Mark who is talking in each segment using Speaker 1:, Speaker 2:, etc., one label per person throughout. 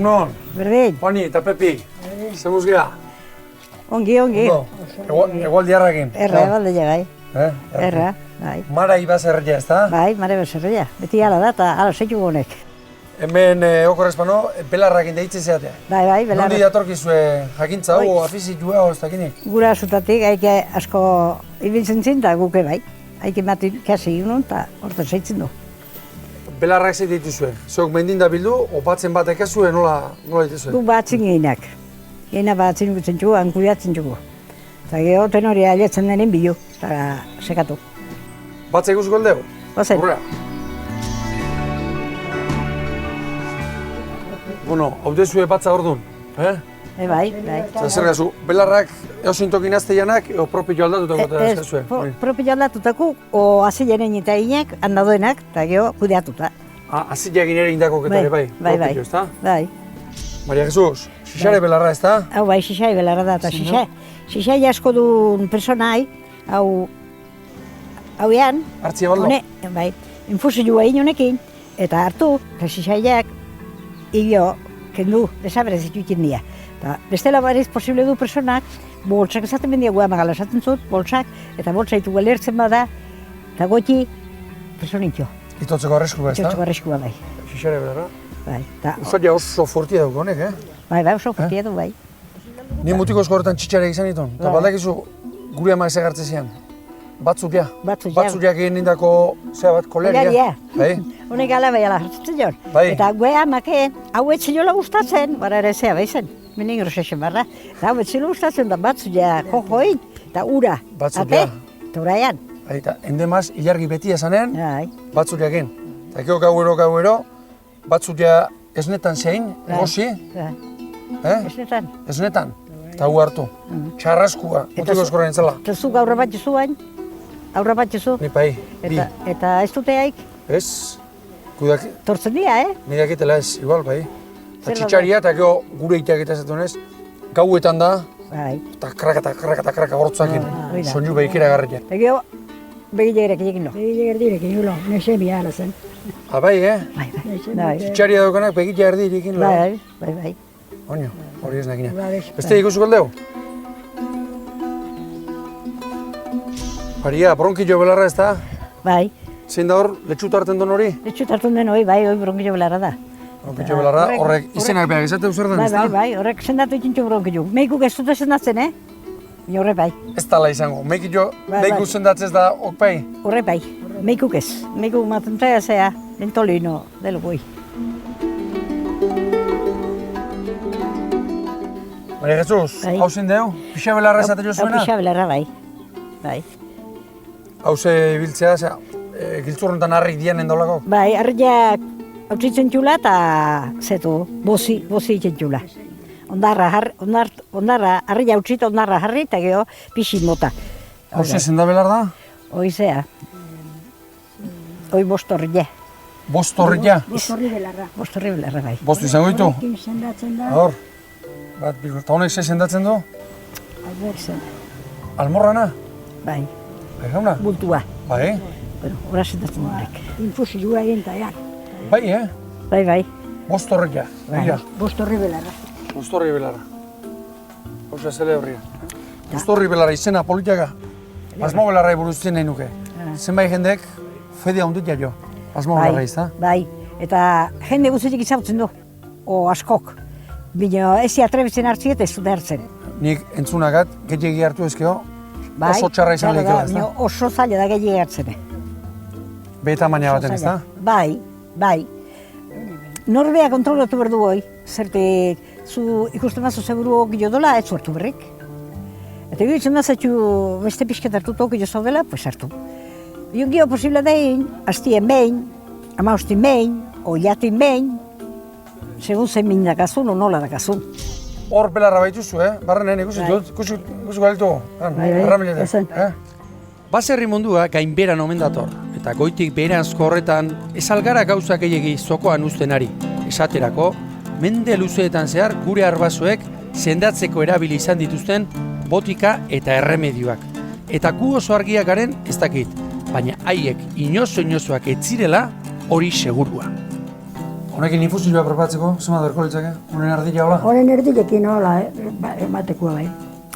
Speaker 1: Egunon.
Speaker 2: Berdin.
Speaker 1: Juani eta Pepi. Zemuz gea?
Speaker 2: Ongi.
Speaker 1: Egualdi harrakin.
Speaker 2: Erra, ebalde gai.
Speaker 1: Erra.
Speaker 2: Bai.
Speaker 1: Mara ibazerria, ez da?
Speaker 2: Bai, mara ibazerria. Beti ala da, eta ala seitu honek.
Speaker 1: Hemen okorrezpano, belarrakin deitzen zeatea.
Speaker 2: Bai, belarrak.
Speaker 1: Nondi datorkizue jakintza hau, afizitua, ez dakinik?
Speaker 2: Gura zutatik, haike asko ibiltzen zin, eta guke bai. Haike mati kasi inun, eta hortan zeitzen du.
Speaker 1: Belarrak zei dituzue? Zeok mendinda bildu, opatzen bat ekezue, nola dituzue?
Speaker 2: Gu batzin gehinak. Gehinak batzin gutzen txugu, hankuiatzen txugu. Eta geho tenori aletzen denen bilu, eta sekatu.
Speaker 1: Batzek guzko aldeu?
Speaker 2: Bazen.
Speaker 1: Horrea. Bueno, hau dezue batza orduan,
Speaker 2: Bai.
Speaker 1: Zer gazu, belarrak eosintokin azteianak, eo propio aldatutako eta zezue?
Speaker 2: Propio aldatutako, o azilaren eta inak, handadoenak, eta geho kudeatuta.
Speaker 1: Azileak ere indako ketare bai?
Speaker 2: Bai.
Speaker 1: Propio, ez da?
Speaker 2: Bai.
Speaker 1: Maria Jesus, xixare belarra, ez da?
Speaker 2: Hau bai, xixai belarra da, eta xixai asko duen personai, hau ean,
Speaker 1: Hartzia baldo?
Speaker 2: Bai, infusioa inonekin, eta hartu, eta xixaiak, igio, kendu, desaberez ikutzen dira. Eta bestela bariz posible du personak, boltsak esaten bendia guea magala esaten zut, boltsak, eta boltsaitu galertzen bada, eta goti, personitxo.
Speaker 1: Itotzeko arriskua, ez da?
Speaker 2: Itotzeko arriskua bai.
Speaker 1: Xixare belarra?
Speaker 2: Bai.
Speaker 1: Usatia oso fortia dugu honek,
Speaker 2: Bai, oso fortia du, bai.
Speaker 1: Ni mutiko horretan txitxareak izan ditun, eta baldakizu gure ama ezagartze zian. Batzukia egin nindako, zera bat, koleria. Bai?
Speaker 2: Honek ala bai ala hartzen joan.
Speaker 1: Bai.
Speaker 2: Eta gue amakeen, hau etzilola gustatzen, bara ere zea baizen, menin grosesen barra. Eta hau etzilola gustatzen da batzuia jojoin, eta ura, ate, eta uraian.
Speaker 1: Bai, eta endemaz, ilargi beti esanen,
Speaker 2: Bai.
Speaker 1: batzuria egin. Eta eko gauero, batzuria esnetan zein, egosi, esnetan, eta hu hartu. Txarraskua, mutiko eskoren zela.
Speaker 2: Eta zu gaurra bat jezu bain, aurra bat jezu.
Speaker 1: Ni pai, bi.
Speaker 2: Eta ez duteaik,
Speaker 1: Ez, kudak,
Speaker 2: tortzen dira,
Speaker 1: nidakitela ez, igual, bai. Eta
Speaker 2: Zer
Speaker 1: txitxaria eta gero gure iteak eta zetunez, gauetan da,
Speaker 2: Bai.
Speaker 1: eta kraka hortzakin,
Speaker 2: hori da.
Speaker 1: soinu behikera garriak.
Speaker 2: Eta gero, begilegerak egin do.
Speaker 3: Begilegerak egin do, nexemi ala zen.
Speaker 1: Bai,
Speaker 2: Bai.
Speaker 1: Txitxaria daukanak begila erdi irikin,
Speaker 2: Bai.
Speaker 1: Oino, hori ez nakina. Beste ikusuko aldeu? Maria, bronkillo belarra ez da?
Speaker 2: Bai.
Speaker 1: Zein da hor, letxuta hartzen don hori?
Speaker 2: Letxut hartzen den hoi, bai, bronkillo belarra da.
Speaker 1: Bronkillo belarra, horrek izenak behar izateu zer den, ez da?
Speaker 2: Bai, horrek sendatu itxintxo bronkillo. Meikuk ez dute sendatzen, Horre bai.
Speaker 1: Ez tala izango, meikillo,
Speaker 2: Bai.
Speaker 1: meiku sendatzez da okpai?
Speaker 2: Horre bai, meikuk ez. Meikuk matentzea zea, lentolino, delo boi.
Speaker 1: Maria Jesus,
Speaker 2: Bai.
Speaker 1: hau zein deu? Pixa belarra esaten jo zuena?
Speaker 2: Pixa belarra bai. Bai.
Speaker 1: Hau ze ibiltzea, giltzurrentan harrik dianen daulako?
Speaker 2: Bai, harriak hautsitzen txula eta zetu, bozi itzen txula. Ondarra harria hautsita ondarra harri eta geho pixin mota.
Speaker 1: Hau ze zenda belar da?
Speaker 2: Hoi zea. Hoi bostorria.
Speaker 1: Bostorria?
Speaker 3: Bostorri belarra.
Speaker 2: Bostorri belarra bai.
Speaker 1: Bostu izango ditu?
Speaker 3: Horrekin sendatzen da.
Speaker 1: Hor, bat biko, eta honek ze sendatzen du?
Speaker 3: Albor zen.
Speaker 1: Almorrana?
Speaker 2: Bai,
Speaker 1: Bai, jauna?
Speaker 2: bultua.
Speaker 1: Bai,
Speaker 2: Bueno, hora sentatzen horrek.
Speaker 3: Infusioa egin eta jak.
Speaker 1: bai,
Speaker 2: Bai.
Speaker 1: Bostorria,
Speaker 2: Bai.
Speaker 3: Bostorri belarra.
Speaker 1: Bostorri belarra. Hauza zele horria. Bostorri belarra izena politiaka. Asmo belarra buruz zen nahi nuke. Zenbait jendek fedea hunditia jo. Asmo belarra izta.
Speaker 2: Bai, eta jende guztiak izabutzen du, o askok. Bino ezi atrebitzen hartzi eta ez dute hartzen.
Speaker 1: Nik entzunagat, gehiagi hartu ezkeo,
Speaker 2: Bai,
Speaker 1: oso txarra izan lehikela, ez da?
Speaker 2: bino oso zaila da gehiagik hartzen.
Speaker 1: Beta maina baten, ez da?
Speaker 2: Bai. Norbea kontrolatu behar du hoi, zertik zu ikusten mazu seguru gilo dola, ez hartu berrik. Eta gero mazatxu beste pixket hartutu gilo zaudela, pues hartu. Gio posible dain, hastien behin, amaustin behin, oiatin behin, segun zen min dakazun, o nola dakazun.
Speaker 1: Hor belarra baituzu, barrenen ikusi galitu, erramiletan.
Speaker 4: Baserri mundua gainberan omen dator, eta goitik beheranzko horretan ez algara gauza gehiegi zokoan uzten ari. Esaterako, mende luzeetan zehar gure arbasoek sendatzeko erabili izan dituzten botika eta erremedioak. Eta gu oso argiak garen ez dakit, baina haiek inozoak ez zirela hori segurua.
Speaker 1: Honekin infusioa preparatzeko, zema derko litzake? Honen erdila hola?
Speaker 3: Honen erdilekin hola, ematekoa bai.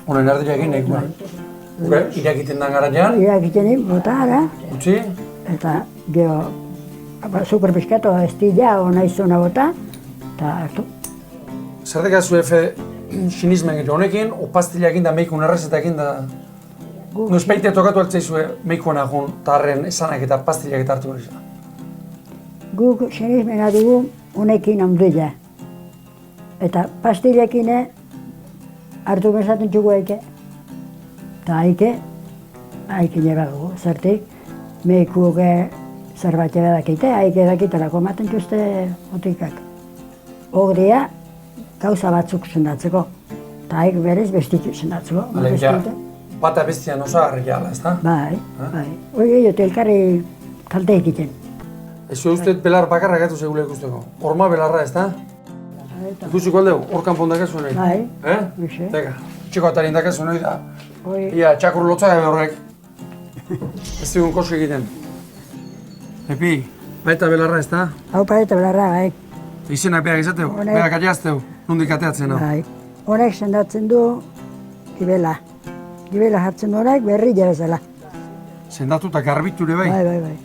Speaker 1: Honen erdilekin nahikoa. Irakiten dan garatean,
Speaker 3: Irakitenik bota ara,
Speaker 1: utzi,
Speaker 3: eta gero superpiskatu estila ona izuna bota, eta hartu.
Speaker 1: zer dekazu efe sinismen gero honekin, o pastilakin da meikun errezetakin da... Nuspeite tokatu altzaizue meikuena jun, eta harren esanak eta pastilak eta hartu gure.
Speaker 3: Guk sinismena dugu honekin ondila. Eta pastilekin hartu bezaten txugu haike. Eta haike nire dugu, zertik, meikuak zerbait edakite, haike edakitelako ematen txuzte botikak. Ogria gauza batzuk sendatzeko, eta haik berez bestitu sendatzeko.
Speaker 1: Alegia, bata bestian osagarria ala, ezta?
Speaker 3: Bai, bai. Hori jote elkarri kalte egiten.
Speaker 1: Ez uste belar bakarra gatu segule ikusteko. Horma belarra, ezta? Ikusiko aldeu, hor kanpon dakazu nahi.
Speaker 3: Bai, uxe.
Speaker 1: Teka, txiko atarin dakazu nahi da.
Speaker 3: Hoi,
Speaker 1: Ia, txakur lotza gabe horrek. Ez digun kosu egiten. Epi, baita belarra, ezta?
Speaker 3: hau pareta belarra, bai.
Speaker 1: Izenak beak izateu,
Speaker 3: Honek.
Speaker 1: beak atiazteu, nondik ateatzen hau.
Speaker 3: Bai. Honek sendatzen du gibela. Gibela jartzen du honek berri bezala.
Speaker 1: Sendatu eta garbiture bai.
Speaker 3: Bai, bai, bai.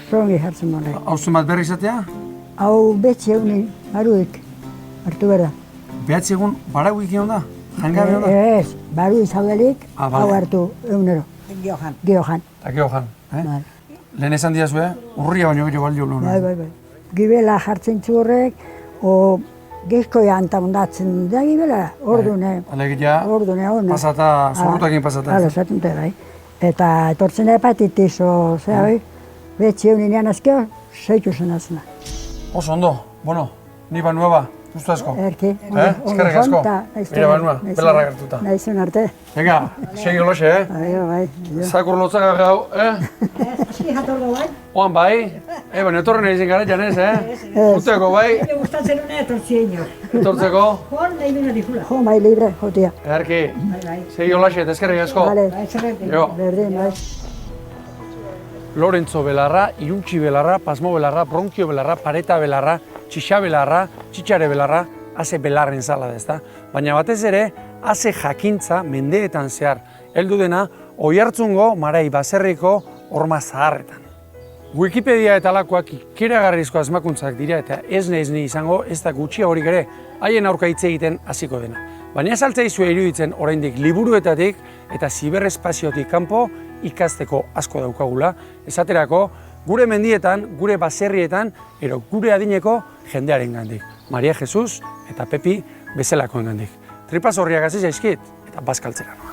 Speaker 3: Zongi jartzen du honek.
Speaker 1: Hau zenbat berri izatea?
Speaker 3: Hau betxe egunin, baruik, hartu behar da.
Speaker 1: Behatzi egun barauik egon da? Jangabe egon da?
Speaker 3: Ez, baru izaudelik,
Speaker 1: Ah, bale.
Speaker 3: hau hartu egunero.
Speaker 2: Johan.
Speaker 3: Giojan.
Speaker 1: Eta gehojan,
Speaker 3: Bai,
Speaker 1: Lehen esan diazue, urria baino gehiago balio luna.
Speaker 3: bai, bai, bai. Gibela jartzen zu horrek, o gizkoia antamundatzen da gibela, ordune.
Speaker 1: Alegia,
Speaker 3: Ordune hona.
Speaker 1: pasata, zorrutakin pasata.
Speaker 3: Hala, esaten dut, bai. Eta etortzen da hepatitis, o, zera, bai. Betxe egunean azkeo, zeitu zen azena.
Speaker 1: Oso ondo, bueno, ni banua ba, justu asko.
Speaker 3: Erki.
Speaker 1: Eskerrik asko. Mira banua, belarra gertuta.
Speaker 3: Naizun arte.
Speaker 1: Venga, segi oloxe,
Speaker 3: Bai, bai. jo.
Speaker 1: Zakur lotzak gau,
Speaker 2: Aski jatorra bai.
Speaker 1: Oan bai, baina etorren egin gara janez, Uteko bai,
Speaker 2: Ene gustatzen unea etortzien jo.
Speaker 1: etortzeko.
Speaker 2: Joan nahi dena dikula.
Speaker 3: Jo, mai libre, jotia.
Speaker 1: Erki,
Speaker 2: Bai, bai.
Speaker 1: segi oloxe, eta eskerrik asko.
Speaker 3: Vale,
Speaker 2: Bai, zerretik.
Speaker 1: Jo.
Speaker 3: berdin, bai.
Speaker 1: Lorentzo belarra, Iruntxi belarra, Pasmo belarra, Bronkio belarra, Pareta belarra, Txixa belarra, Txitxare belarra, haze belarren zala da, ezta? Baina batez ere, haze jakintza mendeetan zehar, heldu dena Oiartzungo Marai baserriko horma zaharretan. Wikipedia eta alakoak ikeragarrizko asmakuntzak dira eta ez ni izango ez da gutxiagorik ere haien aurka hitz egiten hasiko dena. Baina ez altzaizue iruditzen oraindik liburuetatik eta ziberespaziotik kanpo ikasteko asko daukagula, esaterako gure mendietan, gure baserrietan, ero gure adineko jendearengandik. Maria Jesus eta Pepi bezalakoengandik. Tripaz horriak hasi zaizkit eta bazkaltzera noa.